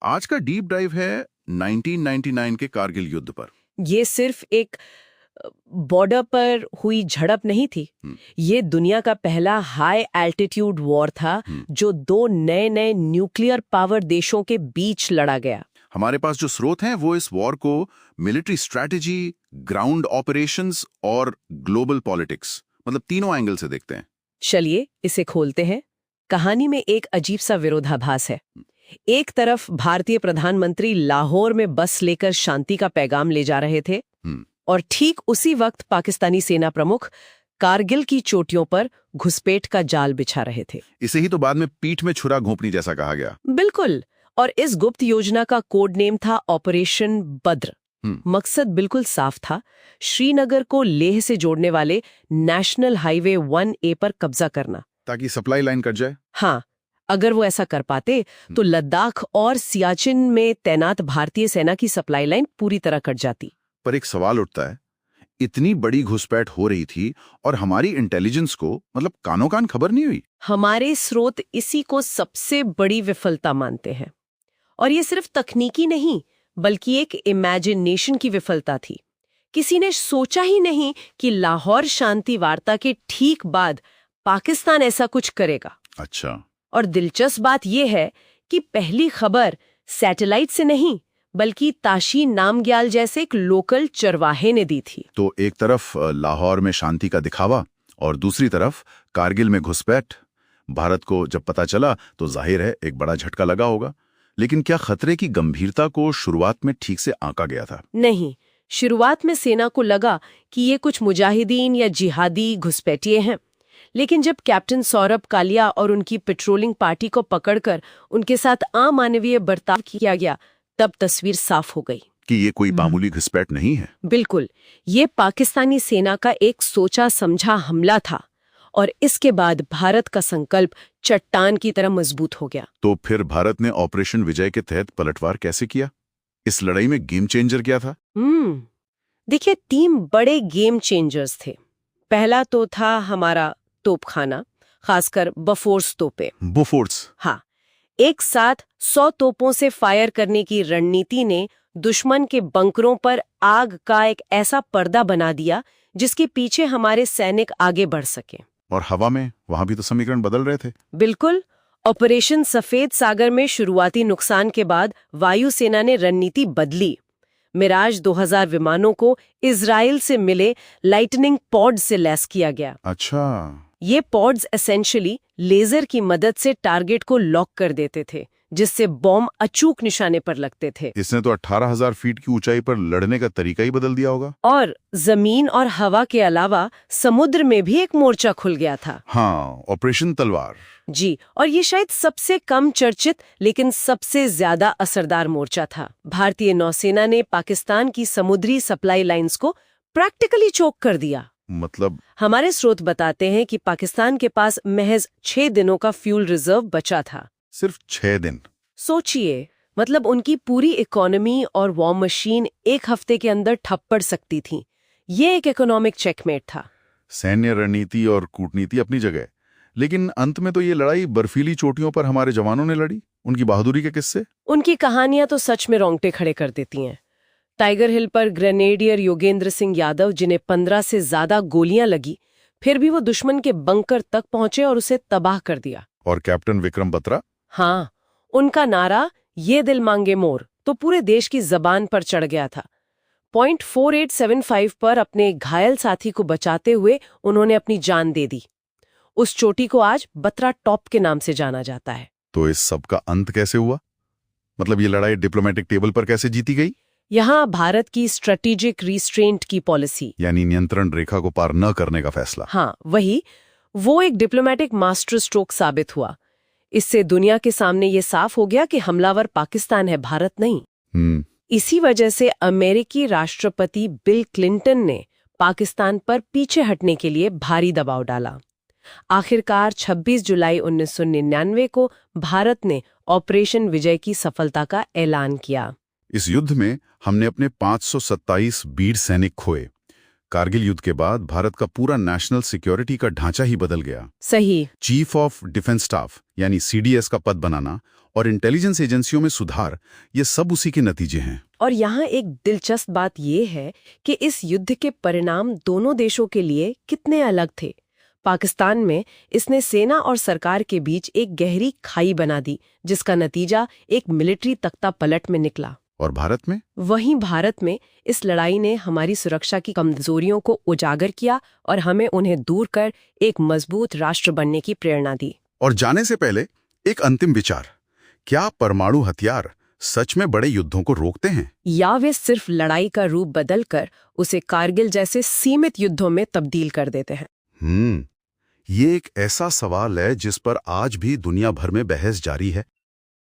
आज का deep dive है 1999 के कारगिल युद्ध पर। ये सिर्फ एक बॉर्डर पर हुई झड़प नहीं थी। ये दुनिया का पहला हाई एल्टीट्यूड वॉर था जो दो नए नए न्यूक्लियर पावर देशों के बीच लड़ा गया। हमारे पास जो स्रोत हैं वो इस वॉर को मिलिट्री स्ट्रैटेजी, ग्राउंड ऑपरेशंस और ग्लोबल पॉलिटिक्स, मतलब तीनों एंगल से देखते हैं। चलिए इसे खोलते हैं। कहानी में एक अजीब सा विरोधाभास है। एक तरफ भारतीय प्रधानमंत्री लाहौर में बस लेकर शांति का पैगाम ले जा रहे थे और ठीक उसी वक्त पाकिस्तानी सेना प्रमुख कारगिल की चोटियों पर घुसपैठ का जाल बिछा रहे थे। इसे ही तो बाद में पीठ में छुरा घोंपनी जैसा कहा गया। बिल्कुल। और इस गुप्त योजना का कोड नेम था ऑपरेशन बद्र। मकसद बिल्कुल साफ था, श्रीनगर को लेह से जोड़ने वाले नेशनल हाईवे 1A पर कब्जा करना, ताकि सप्लाई लाइन कट जाए। हाँ, अगर वो ऐसा कर पाते तो लद्दाख और सियाचिन में तैनात भारतीय सेना की सप्लाई लाइन पूरी तरह कट जाती। पर एक सवाल उठता है, इतनी बड़ी घुसपैठ हो रही थी और हमारी इंटेलिजेंस को मतलब कानों कान खबर नहीं हुई। हमारे स्रोत इसी को सबसे बड़ी विफलता मानते हैं। और ये सिर्फ तकनीकी नहीं बल्कि एक इमेजिनेशन की विफलता थी। किसी ने सोचा ही नहीं कि लाहौर शांति वार्ता के ठीक बाद पाकिस्तान ऐसा कुछ करेगा। अच्छा। और दिलचस्प बात यह है कि पहली खबर सैटेलाइट से नहीं बल्कि ताशी नामग्याल जैसे एक लोकल चरवाहे ने दी थी। तो एक तरफ लाहौर में शांति का दिखावा और दूसरी तरफ कारगिल में घुसपैठ। भारत को जब पता चला तो जाहिर है एक बड़ा झटका लगा होगा। लेकिन क्या खतरे की गंभीरता को शुरुआत में ठीक से आंका गया था? नहीं। शुरुआत में सेना को लगा कि ये कुछ मुजाहिदीन या जिहादी घुसपैठिए हैं। लेकिन जब कैप्टन सौरभ कालिया और उनकी पेट्रोलिंग पार्टी को पकड़कर उनके साथ अमानवीय बर्ताव किया गया, तब तस्वीर साफ हो गई कि ये कोई मामूली घुसपैठ नहीं है। बिल्कुल, ये पाकिस्तानी सेना का एक सोचा समझा हमला था। और इसके बाद भारत का संकल्प चट्टान की तरह मजबूत हो गया। तो फिर भारत ने ऑपरेशन विजय के तहत पलटवार कैसे किया? इस लड़ाई में गेम चेंजर क्या था? देखिए, 3 बड़े गेम चेंजर्स थे। पहला तो था हमारा तोपखाना, खासकर बफोर्स तोपे। बोफोर्स? हाँ, एक साथ 100 तोपों से फायर करने की रणनीति ने दुश्मन के बंकरों पर आग का एक ऐसा पर्दा बना दिया जिसके पीछे हमारे सैनिक आगे बढ़ सके। और हवा में वहां भी तो समीकरण बदल रहे थे। बिल्कुल। ऑपरेशन सफेद सागर में शुरुआती नुकसान के बाद वायुसेना ने रणनीति बदली। मिराज 2000 विमानों को इजराइल से मिले लाइटनिंग पॉड से लैस किया गया। अच्छा। ये पॉड्स एसेंशियली लेजर की मदद से टारगेट को लॉक कर देते थे, जिससे बॉम्ब अचूक निशाने पर लगते थे। इसने तो 18,000 फीट की ऊंचाई पर लड़ने का तरीका ही बदल दिया होगा। और जमीन और हवा के अलावा समुद्र में भी एक मोर्चा खुल गया था। हाँ, ऑपरेशन तलवार। जी, और ये शायद सबसे कम चर्चित लेकिन सबसे ज्यादा असरदार मोर्चा था। भारतीय नौसेना ने पाकिस्तान की समुद्री सप्लाई लाइंस को प्रैक्टिकली चोक कर दिया। मतलब? हमारे स्रोत बताते हैं कि पाकिस्तान के पास महज 6 दिनों का फ्यूल रिजर्व बचा था। सिर्फ 6 दिन? सोचिए, मतलब उनकी पूरी इकोनॉमी और वॉर मशीन एक हफ्ते के अंदर ठप पड़ सकती थी। ये एक इकोनॉमिक चेकमेट था। सैन्य रणनीति और कूटनीति अपनी जगह, लेकिन अंत में तो ये लड़ाई बर्फीली चोटियों पर हमारे जवानों ने लड़ी। उनकी बहादुरी के किस्से? उनकी कहानियां तो सच में रोंगटे खड़े कर देती हैं। टाइगर हिल पर ग्रेनेडियर योगेंद्र सिंह यादव, जिन्हें 15 से ज्यादा गोलियां लगी, फिर भी वो दुश्मन के बंकर तक पहुंचे और उसे तबाह कर दिया। और कैप्टन विक्रम बत्रा? हाँ, उनका नारा ये दिल मांगे मोर तो पूरे देश की जबान पर चढ़ गया था। पॉइंट 4875 पर अपने घायल साथी को बचाते हुए उन्होंने अपनी जान दे दी। उस चोटी को आज बत्रा टॉप के नाम से जाना जाता है। तो इस सब का अंत कैसे हुआ? मतलब ये लड़ाई डिप्लोमेटिक टेबल पर कैसे जीती गई? यहाँ भारत की स्ट्रेटेजिक रिस्ट्रेंट की पॉलिसी, यानी नियंत्रण रेखा को पार न करने का फैसला। हाँ, वो एक डिप्लोमेटिक मास्टर स्ट्रोक साबित हुआ। इससे दुनिया के सामने ये साफ हो गया कि हमलावर पाकिस्तान है, भारत नहीं। इसी वजह से अमेरिकी राष्ट्रपति बिल क्लिंटन ने पाकिस्तान पर पीछे हटने के लिए भारी दबाव डाला। आखिरकार 26 जुलाई 1999 को भारत ने ऑपरेशन विजय की सफलता का ऐलान किया। इस युद्ध में हमने अपने 527 वीर सैनिक खोए। कारगिल युद्ध के बाद भारत का पूरा नेशनल सिक्योरिटी का ढांचा ही बदल गया। सही। चीफ ऑफ डिफेंस स्टाफ यानी CDS का पद बनाना और इंटेलिजेंस एजेंसियों में सुधार, ये सब उसी के नतीजे हैं। और यहाँ एक दिलचस्प बात यह है कि इस युद्ध के परिणाम दोनों देशों के लिए कितने अलग थे। पाकिस्तान में इसने सेना और सरकार के बीच एक गहरी खाई बना दी, जिसका नतीजा एक मिलिट्री तख्ता पलट में निकला। और भारत में? वहीं भारत में इस लड़ाई ने हमारी सुरक्षा की कमजोरियों को उजागर किया और हमें उन्हें दूर कर एक मजबूत राष्ट्र बनने की प्रेरणा दी। और जाने से पहले एक अंतिम विचार, क्या परमाणु हथियार सच में बड़े युद्धों को रोकते हैं, या वे सिर्फ लड़ाई का रूप बदलकर उसे कारगिल जैसे सीमित युद्धों में तब्दील कर देते हैं? ये एक ऐसा सवाल है जिस पर आज भी दुनिया भर में बहस जारी है।